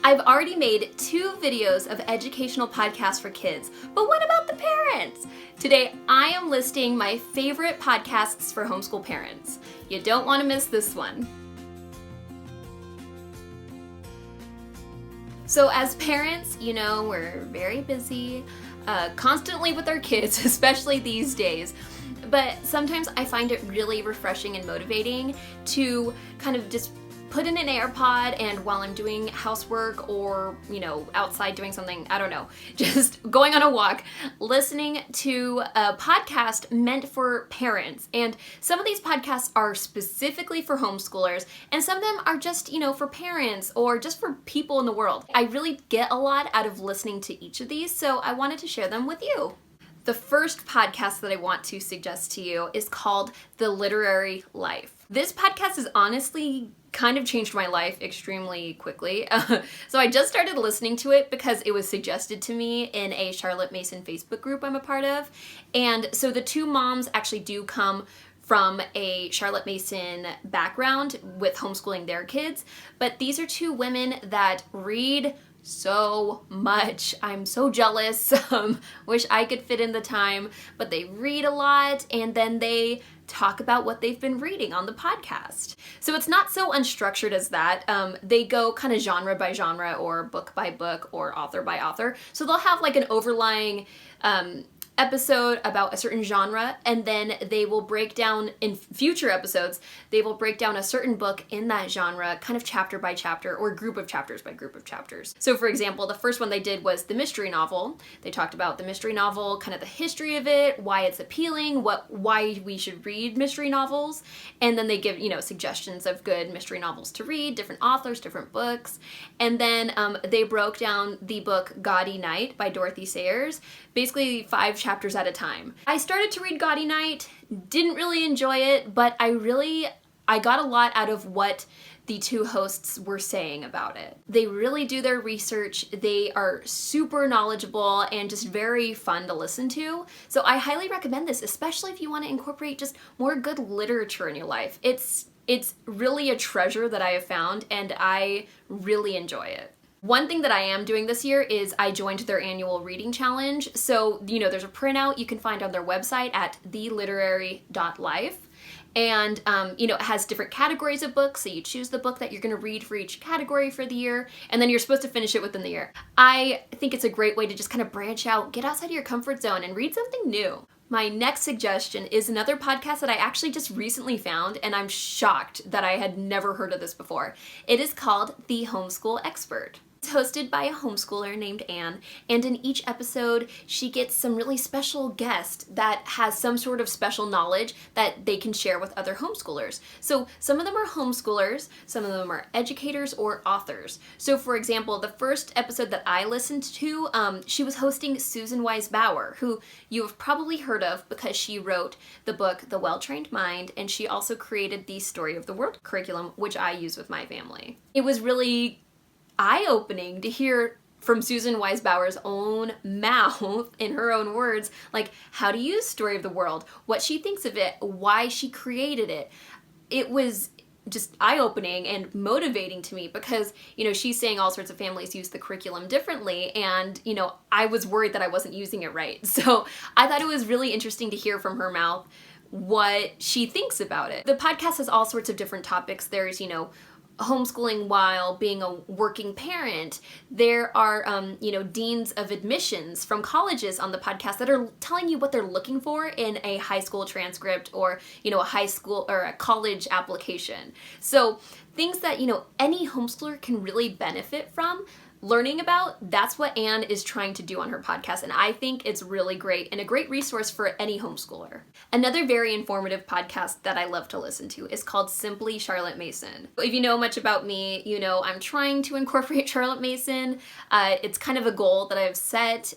I've already made 2 videos of educational podcasts for kids, but what about the parents? Today, I am listing my favorite podcasts for homeschool parents. You don't want to miss this one. So as parents, you know, we're very busy, constantly with our kids, especially these days. But sometimes I find it really refreshing and motivating to kind of just put in an AirPod and while I'm doing housework or, you know, outside doing something, I don't know, just going on a walk, listening to a podcast meant for parents. And some of these podcasts are specifically for homeschoolers, and some of them are just, you know, for parents or just for people in the world. I really get a lot out of listening to each of these, so I wanted to share them with you. The first podcast that I want to suggest to you is called The Literary Life. This podcast has honestly kind of changed my life extremely quickly. So I just started listening to it because it was suggested to me in a Charlotte Mason Facebook group I'm a part of. And so the 2 moms actually do come from a Charlotte Mason background with homeschooling their kids, but these are 2 women that read so much. I'm so jealous. Wish I could fit in the time, but they read a lot and then they talk about what they've been reading on the podcast. So it's not so unstructured as that. They go kind of genre by genre or book by book or author by author. So they'll have like an overlying episode about a certain genre, and then they will break down in future episodes, they will break down a certain book in that genre, kind of chapter by chapter or group of chapters by group of chapters. So for example, the first one they did was the mystery novel. They talked about the mystery novel, kind of the history of it, why it's appealing, why we should read mystery novels, and then they give, you know, suggestions of good mystery novels to read, different authors, different books. And then they broke down the book Gaudy Night by Dorothy Sayers, basically 5 chapters at a time. I started to read Gaudy Night, didn't really enjoy it, but I got a lot out of what the 2 hosts were saying about it. They really do their research, they are super knowledgeable and just very fun to listen to. So I highly recommend this, especially if you want to incorporate just more good literature in your life. It's really a treasure that I have found and I really enjoy it. One thing that I am doing this year is I joined their annual reading challenge. So, you know, there's a printout you can find on their website at theliterary.life. And, you know, it has different categories of books. So you choose the book that you're going to read for each category for the year, and then you're supposed to finish it within the year. I think it's a great way to just kind of branch out, get outside of your comfort zone and read something new. My next suggestion is another podcast that I actually just recently found, and I'm shocked that I had never heard of this before. It is called The Homeschool Expert. It's hosted by a homeschooler named Anne, and in each episode, she gets some really special guest that has some sort of special knowledge that they can share with other homeschoolers. So some of them are homeschoolers, some of them are educators or authors. So for example, the first episode that I listened to, she was hosting Susan Wise Bauer, who you have probably heard of because she wrote the book The Well-Trained Mind, and she also created the Story of the World curriculum, which I use with my family. It was really eye-opening to hear from Susan Wise Bauer's own mouth, in her own words, like how to use Story of the World, what she thinks of it, why she created it. It was just eye-opening and motivating to me because, you know, she's saying all sorts of families use the curriculum differently, and, you know, I was worried that I wasn't using it right. So I thought it was really interesting to hear from her mouth what she thinks about it. The podcast has all sorts of different topics. There's, you know, homeschooling while being a working parent. There are, you know, deans of admissions from colleges on the podcast that are telling you what they're looking for in a high school transcript or, you know, a high school or a college application. So things that, you know, any homeschooler can really benefit from learning about. That's what Anne is trying to do on her podcast, and I think it's really great and a great resource for any homeschooler. Another very informative podcast that I love to listen to is called Simply Charlotte Mason. If you know much about me, you know I'm trying to incorporate Charlotte Mason. It's kind of a goal that I've set,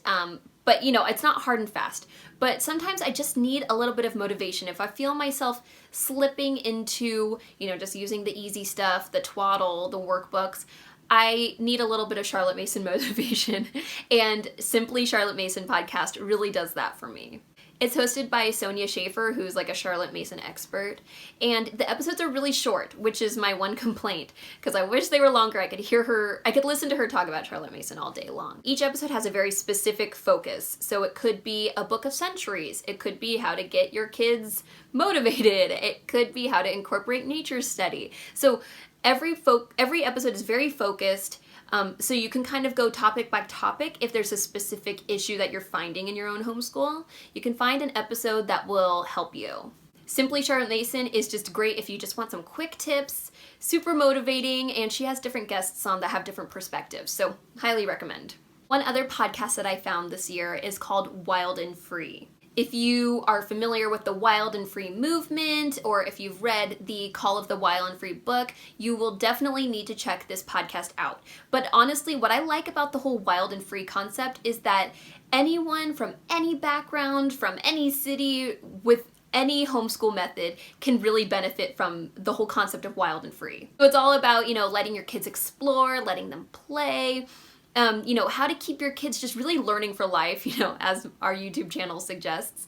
but you know, it's not hard and fast. But sometimes I just need a little bit of motivation. If I feel myself slipping into, you know, just using the easy stuff, the twaddle, the workbooks, I need a little bit of Charlotte Mason motivation, and Simply Charlotte Mason podcast really does that for me. It's hosted by Sonia Schaefer, who's like a Charlotte Mason expert, and the episodes are really short, which is my one complaint, because I wish they were longer. I could listen to her talk about Charlotte Mason all day long. Each episode has a very specific focus, so it could be a book of centuries, it could be how to get your kids motivated, it could be how to incorporate nature study. So every episode is very focused. So you can kind of go topic by topic. If there's a specific issue that you're finding in your own homeschool, you can find an episode that will help you. Simply Charlotte Mason is just great if you just want some quick tips, super motivating, and she has different guests on that have different perspectives, so highly recommend. One other podcast that I found this year is called Wild and Free. If you are familiar with the Wild and Free movement, or if you've read the Call of the Wild and Free book, you will definitely need to check this podcast out. But honestly, what I like about the whole Wild and Free concept is that anyone from any background, from any city, with any homeschool method can really benefit from the whole concept of wild and free. So it's all about, letting your kids explore, letting them play, how to keep your kids just really learning for life, as our YouTube channel suggests.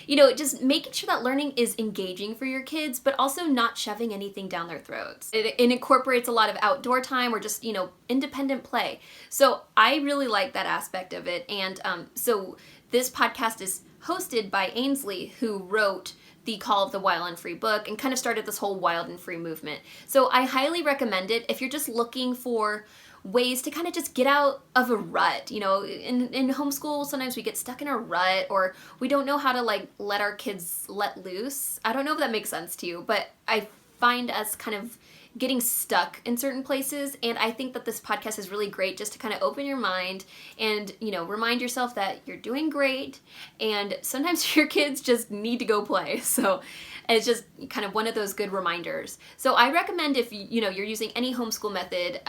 Just making sure that learning is engaging for your kids, but also not shoving anything down their throats. It incorporates a lot of outdoor time or just, independent play. So I really like that aspect of it. And so this podcast is hosted by Ainsley, who wrote the Call of the Wild and Free book and kind of started this whole wild and free movement. So I highly recommend it if you're just looking for ways to kind of just get out of a rut. In homeschool, sometimes we get stuck in a rut, or we don't know how to let our kids let loose. I don't know if that makes sense to you, but I find us kind of getting stuck in certain places, and I think that this podcast is really great just to kind of open your mind and, remind yourself that you're doing great, and sometimes your kids just need to go play. So it's just kind of one of those good reminders. So I recommend if you're using any homeschool method,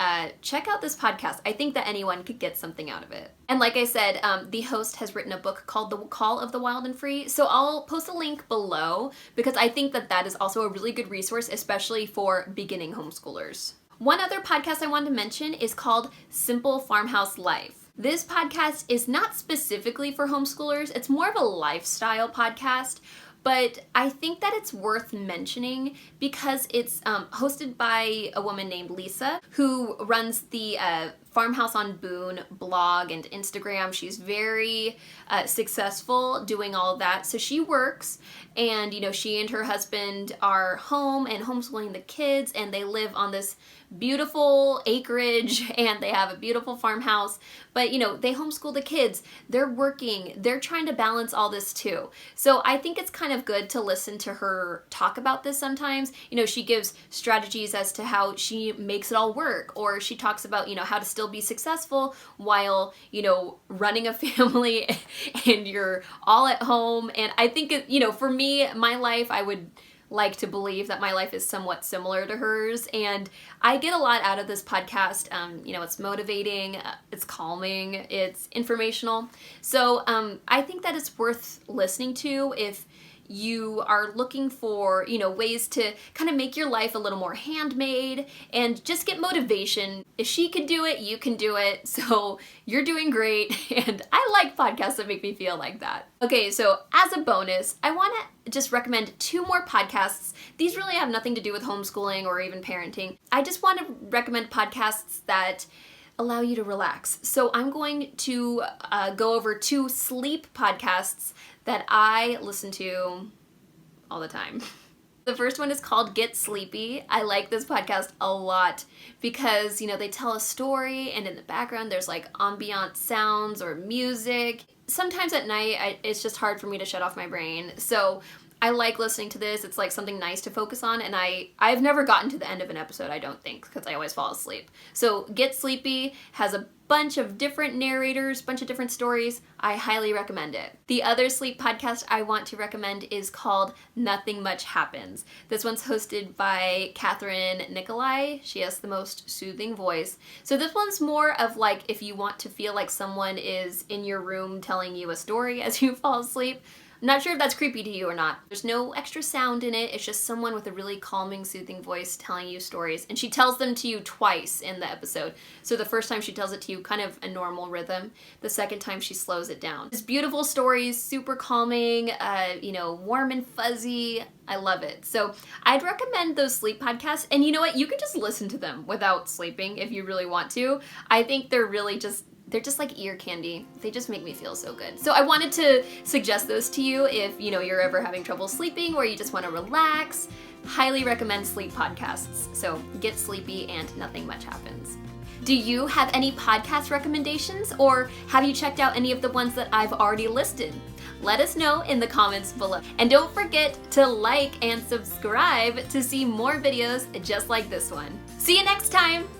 check out this podcast. I think that anyone could get something out of it. And like I said, the host has written a book called The Call of the Wild and Free. So I'll post a link below because I think that is also a really good resource, especially for beginning homeschoolers. One other podcast I wanted to mention is called Simple Farmhouse Life. This podcast is not specifically for homeschoolers. It's more of a lifestyle podcast. But I think that it's worth mentioning because it's hosted by a woman named Lisa, who runs the Farmhouse on Boone blog and Instagram. She's very successful doing all of that. So she works, and she and her husband are home and homeschooling the kids, and they live on this beautiful acreage, and they have a beautiful farmhouse. But they homeschool the kids. They're working. They're trying to balance all this too. So I think it's kind of good to listen to her talk about this sometimes. She gives strategies as to how she makes it all work, or she talks about how to still be successful while running a family and you're all at home. And I think for me, my life, I would like to believe that my life is somewhat similar to hers, and I get a lot out of this podcast. It's motivating, it's calming, it's informational. So I think that it's worth listening to if you are looking for, ways to kind of make your life a little more handmade and just get motivation. If she can do it, you can do it. So you're doing great. And I like podcasts that make me feel like that. Okay, so as a bonus, I want to just recommend 2 more podcasts. These really have nothing to do with homeschooling or even parenting. I just want to recommend podcasts that allow you to relax. So I'm going to go over 2 sleep podcasts that I listen to all the time. The first one is called Get Sleepy. I like this podcast a lot because, they tell a story, and in the background there's ambient sounds or music. Sometimes at night, it's just hard for me to shut off my brain. So I like listening to this. It's something nice to focus on, and I've never gotten to the end of an episode, I don't think, because I always fall asleep. So Get Sleepy has a bunch of different narrators, bunch of different stories. I highly recommend it. The other sleep podcast I want to recommend is called Nothing Much Happens. This one's hosted by Catherine Nicolai. She has the most soothing voice. So this one's more of if you want to feel like someone is in your room telling you a story as you fall asleep. I'm not sure if that's creepy to you or not. There's no extra sound in it. It's just someone with a really calming, soothing voice telling you stories. And she tells them to you twice in the episode. So the first time she tells it to you kind of a normal rhythm. The second time she slows it down. It's beautiful stories, super calming, warm and fuzzy. I love it. So I'd recommend those sleep podcasts. And you know what? You can just listen to them without sleeping if you really want to. I think they're just like ear candy. They just make me feel so good. So I wanted to suggest those to you if you're ever having trouble sleeping or you just want to relax. Highly recommend sleep podcasts. So get sleepy and nothing much happens. Do you have any podcast recommendations, or have you checked out any of the ones that I've already listed? Let us know in the comments below. And don't forget to like and subscribe to see more videos just like this one. See you next time!